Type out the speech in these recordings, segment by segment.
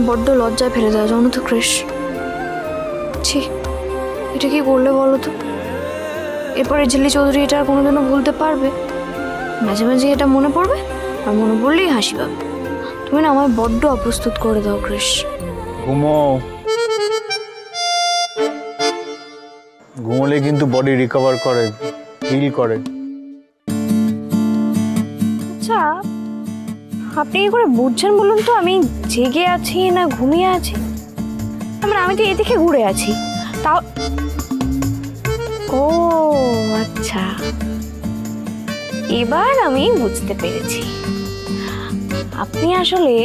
বড্ড লজ্জায় ফেলে দেওয়া, জানো তো ক্রিশ। ছি, এটা কি করলে বলো তো? এরপরে ঝিল্লি চৌধুরী এটা আর কোনোদিনও ভুলতে পারবে? মাঝে মাঝে এটা মনে পড়বে, আর মনে পড়লেই হাসি পাবে। তুমি না আমায় বড্ড অপ্রস্তুত করে দাও ক্রিশ। ঘুমোলে কিন্তু বডি রিকভার করে, হিল করে। আচ্ছা, আপনি কি করে বুঝছেন বলুন তো আমি জেগে আছি না ঘুমিয়ে আছি? মানে আমি তো এদিকে ঘুরে আছি, তাও। ও আচ্ছা, এবার আমি বুঝতে পেরেছি। আপনি আসলে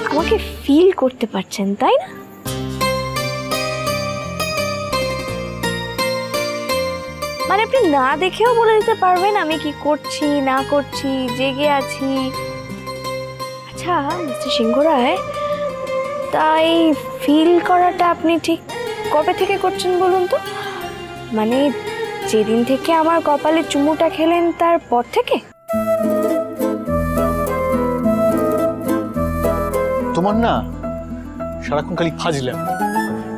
আমাকে ফিল করতে পারছেন, তাই না? মানে আপনি না দেখেও বলে দিতে পারবেন আমি কি করছি না করছি, জেগে আছি। আচ্ছা মিস্টার সিংহ রায়, তাই ফিল করাটা আপনি ঠিক কবে থেকে করছেন বলুন তো? মানে যেদিন থেকে আমার কপালে চুমুটা খেলেন তারপর থেকে? তোমার না সারাক্ষণ খালি ফাজলাম,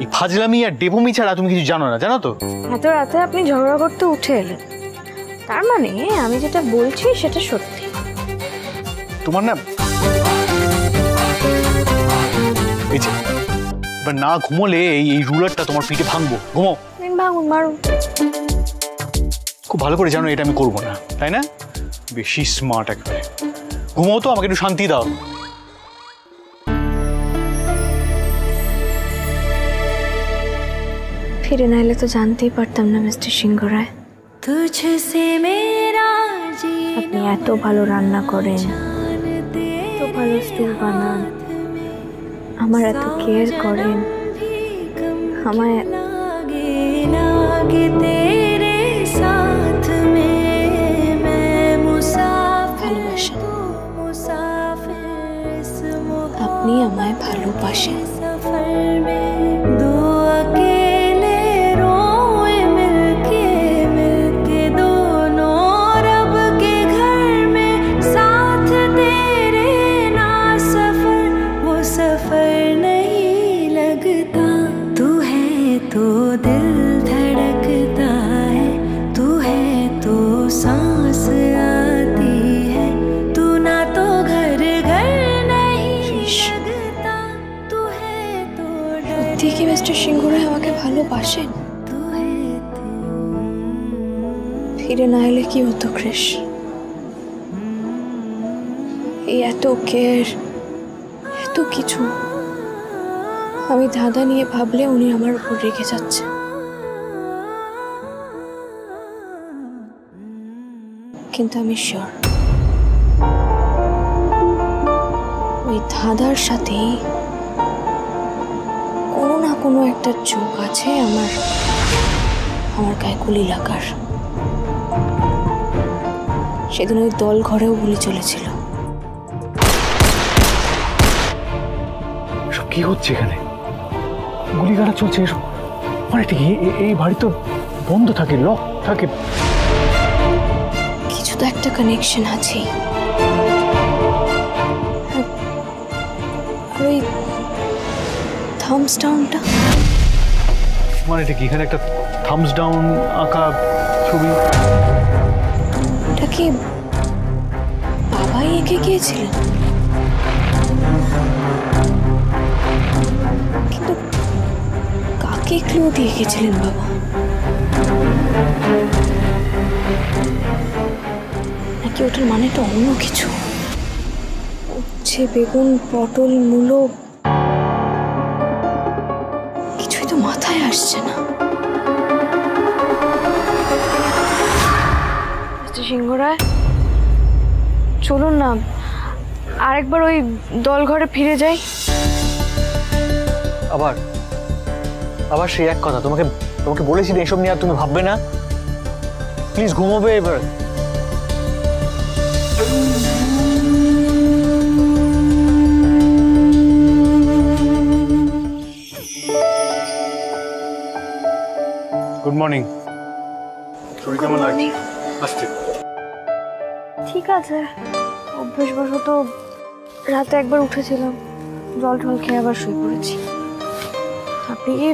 এই ফাজলামি আর ডেবমি ছাড়া তুমি কিছু জানো না, জানো তো? এত রাতে আপনি ঝগড়া করতে উঠে এলেন, তার মানে আমি যেটা বলছি সেটা সত্যি। তোমার না এই যে এবার না ঘুমোলে এই রুলারটা তোমার পিঠে ভাঙবো। ঘুমো। ভাঙুন, মারুন। খুব ভালো করে জানো এটা আমি করবো না, তাই না? বেশি স্মার্ট একেবারে। ঘুমো তো, আমাকে একটু শান্তি দাও। ফিরে না এলে তো জানতেই পারতাম না মিস্টার সিংহ রায়। আপনি এত ভালো রান্না করেন, এত ভালো স্টু বানান, আমার এত কেয়ার করেন, আমায় ভালোবাসেন। আপনি আমায় ভালোবাসেন। কি মিস্টার সিংহ রায় আমাকে ভালোবাসেন? ফিরে না এলে কি হতো ক্রিশ? এই এত কেয়ার, এত কিছু আমি দাদা নিয়ে ভাবলে উনি আমার উপর রেগে যাচ্ছে। কিন্তু আমি শিওর ওই দাদার সাথে কোনো না কোনো একটা যোগ আছে আমার গায়ে গুলি লাগার। সেদিন ওই দল ঘরেও গুলি চলেছিল। সব কি হচ্ছে এখানে? গুলি গাড়া চলছে, মানে ঠিক এই বাড়ি তো বন্ধ থাকে, লক থাকে। কিছু তো একটা কানেকশন আছে। আর ওই থামস ডাউনটা, মানে ঠিক এখানে একটা থামস ডাউন আঁকা ছবি, এটা কি বাবাই এঁকে গিয়েছিলেন? কিন্তু কাকে ক্লু দিয়ে গেছিলেন বাবা? নাকি ওটার মানেটা অন্য কিছু? উচ্ছে, বেগুন, পটল, মূলো, কিছুই তো মাথায় আসছে না। সিংহ রায়, চলুন না আরেকবার ওই দল ঘরে ফিরে যাই। আবার আবার সেই এক কথা, তোমাকে বলেছি এসব নিয়ে আর তুমি ভাববে না। প্লিজ ঘুমোবে এবার। Good morning. শরীর কেমন লাগছে? আস্তে। ঠিক আছে, অভ্যাসবশত রাতে একবার উঠেছিলাম, জল টল খেয়ে আবার শুয়ে পড়েছি। আপনি কি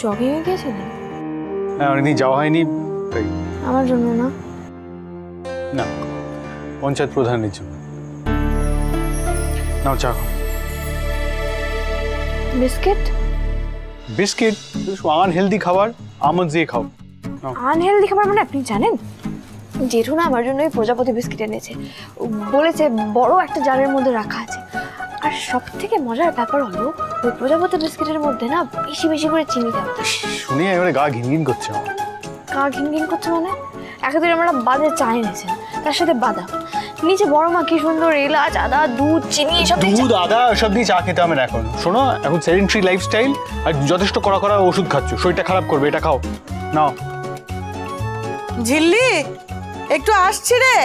জগিংয়ে গিয়েছিলেন? হ্যাঁ, অনেকদিন যাওয়া হয়নি তাই। আমার জন্য না? না, পঞ্চায়েত প্রধানের জন্য। নাও চা খাও। বিস্কিট? বিস্কিট আনহেলদি খাবার, আমন্ড দিয়ে খাও। আনহেলদি খাবার মানে আপনি জানেন জেঠু না আমার জন্য ওই প্রজাপতি বিস্কিট এনেছে, বলেছে বড় একটা জারের মধ্যে রাখা আছে। আর সব থেকে মজার ব্যাপার হলো ওই প্রজাপতি বিস্কিটের মধ্যে না বেশি বেশি করে চিনি দেওয়া। শুনে এবারে গা ঘিনঘিন করছে আমার। গা ঘিনঘিন করছে মানে? একদিন আমরা বাদে চা এনেছেন, তার সাথে বাদাম, নিচে বড় মা কি সুন্দর এলাচ, আদা, দুধ, চিনি এসব। দুধ, আদা সব দিয়ে চা খেতে হবে না এখন। শোনো, এখন সেডেন্টারি লাইফস্টাইল আর যথেষ্ট কড়া কড়া ওষুধ খাচ্ছ, শরীরটা খারাপ করবে। এটা খাও, নাও। ঝিল্লি, একটু আসছি রে।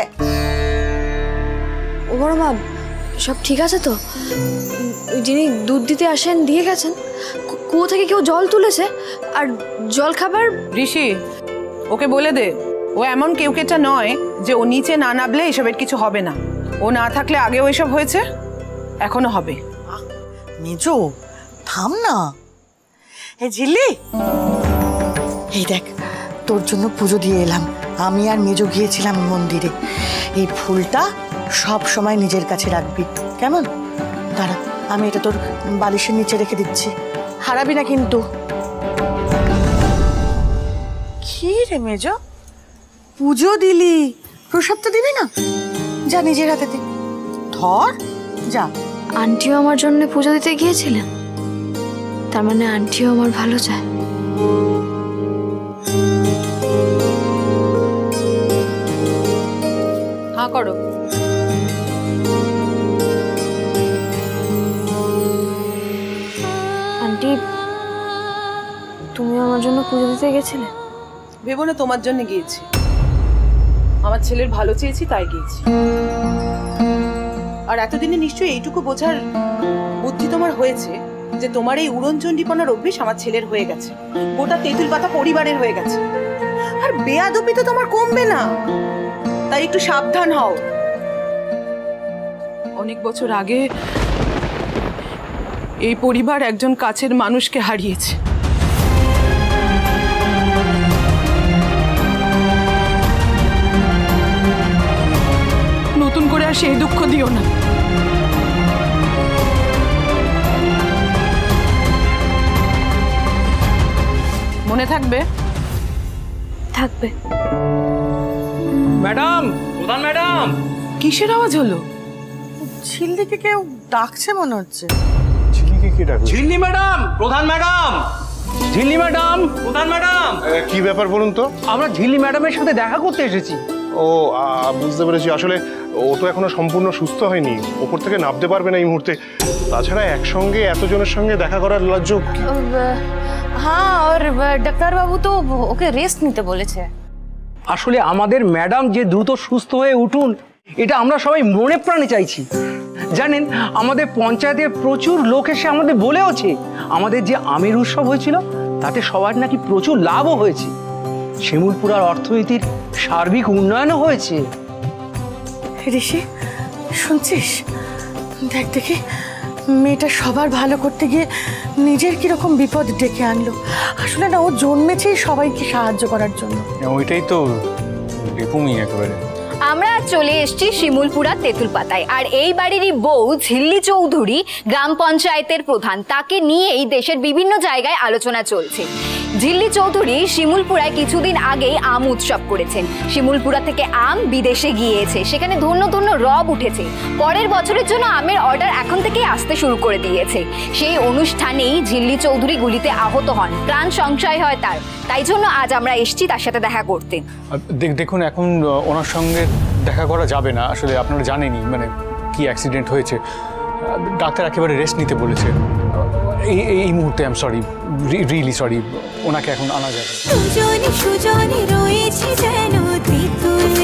ও বড় মা, সব ঠিক আছে তো? যিনি দুধ দিতে আসেন দিয়ে গেছেন? কুয়ো থেকে কেউ জল তুলেছে? আর জল খাবার? ঋষি, ওকে বলে দে ও এমন কেউ কেটা নয় যে ও নিচে না নামলে এসবের কিছু হবে না। ও না থাকলে আগেও এসব হয়েছে, এখনো হবে। মেজো থাম না। এ ঝিল্লি, এই দেখ তোর জন্য পুজো দিয়ে এলাম। আমি আর মেজো গিয়েছিলাম মন্দিরে। এই ফুলটা সব সময় নিজের কাছে রাখবি, কেমন? দাঁড়া, আমি এটা তোর বালিশের নিচে রেখে দিচ্ছি, হারাবি না কিন্তু। কি রে মেজো, পুজো দিলি, প্রসাদ তো দিবি না? যা নিজের হাতে দে, ধর যা। আন্টিও আমার জন্য পুজো দিতে গিয়েছিলেন, তার মানে আন্টিও আমার ভালো চায়। হ্যাঁ করো। আন্টি, তুমি আমার জন্য পুজো দিতে গেছিলে? ভেবো না তোমার জন্য গিয়েছি, আমার ছেলের ভালো চেয়েছি তাই গিয়েছি। আর এতদিনে নিশ্চয়ই এইটুকু বোঝার বুদ্ধি তোমার হয়েছে যে তোমার এই উড়নচণ্ডীপনার অভ্যেস আমার ছেলের হয়ে গেছে, গোটা তেঁতুল পাতা পরিবারের হয়ে গেছে। আর বেয়াদবি তো তোমার কমবে না, তাই একটু সাবধান হও। অনেক বছর আগে এই পরিবার একজন কাছের মানুষকে হারিয়েছে। নতুন করে আর সেই দুঃখ দিও না। মনে থাকবে? থাকবে। ম্যাডাম, প্রধান ম্যাডাম। কিসের আওয়াজ হলো? ঝিল্লিকে কেউ ডাকছে মনে হচ্ছে। ঝিল্লিকে কি ডাকবে? ঝিল্লি ম্যাডাম, প্রধান ম্যাডাম। ঝিল্লি ম্যাডাম, প্রধান ম্যাডাম। কি ব্যাপার বলুন তো? আমরা ঝিল্লি ম্যাডামের সাথে দেখা করতে এসেছি। ও বুঝতে পেরেছি, আসলে ও তো এখনো সম্পূর্ণ সুস্থ হয়নি, ওপর থেকে নামতে পারবে না এই মুহূর্তে। তাছাড়া একসঙ্গে এতজনের সঙ্গে দেখা করার লজ্জ। হ্যাঁ, আর ডাক্তার বাবু তো ওকে রেস্ট নিতে বলেছে। আসলে আমাদের ম্যাডাম যে দ্রুত সুস্থ হয়ে উঠুন, এটা আমরা সবাই মনে প্রাণে চাইছি। জানেন, আমাদের পঞ্চায়েতের প্রচুর লোক এসে আমাদের বলেওছে আমাদের যে আমের উৎসব হয়েছিল তাতে সবার নাকি প্রচুর লাভও হয়েছে। শিমুলপুরার অর্থনীতির সার্বিক উন্নয়নও হয়েছে। ঋষি, শুনছিস? দেখ দেখি, মেয়েটা সবার ভালো করতে গিয়ে নিজের কিরকম বিপদ ডেকে আনলো। আসলে না, ও জন্মেছেই সবাইকে সাহায্য করার জন্য। ওইটাই তো ডেপুমি একেবারে। আমরা চলে এসেছি শিমুলপুরা তেঁতুলপাতায়, আর এই বাড়িরই বউ ঝিল্লি চৌধুরী গ্রাম পঞ্চায়েতের প্রধান, তাকে নিয়েই দেশের বিভিন্ন জায়গায় আলোচনা চলছে। ঝিল্লি চৌধুরী শিমুলপুরায় কিছুদিন আগেই আম উৎসব করেছেন। শিমুলপুরা থেকে আম বিদেশে গিয়েছে, সেখানে ধন্য ধন্য রব উঠেছে। পরের বছরের জন্য আমের অর্ডার এখন থেকেই আসতে শুরু করে দিয়েছে। সেই অনুষ্ঠানেই ঝিল্লি চৌধুরী গুলিতে আহত হন, প্রাণ সংশয় হয় তার। তাই জন্য আজ আমরা এসেছি তার সাথে দেখা করতে। দেখুন, এখন ওনার সঙ্গে দেখা করা যাবে না, আসলে আপনারা জানেনই মানে কি অ্যাক্সিডেন্ট হয়েছে। ডাক্তার একেবারে রেস্ট নিতে বলেছে এই মুহূর্তে। I am sorry, really sorry, ওনাকে এখন আনা যাবে। সুজনে সুজনে রয়েছে যেন তেঁতুল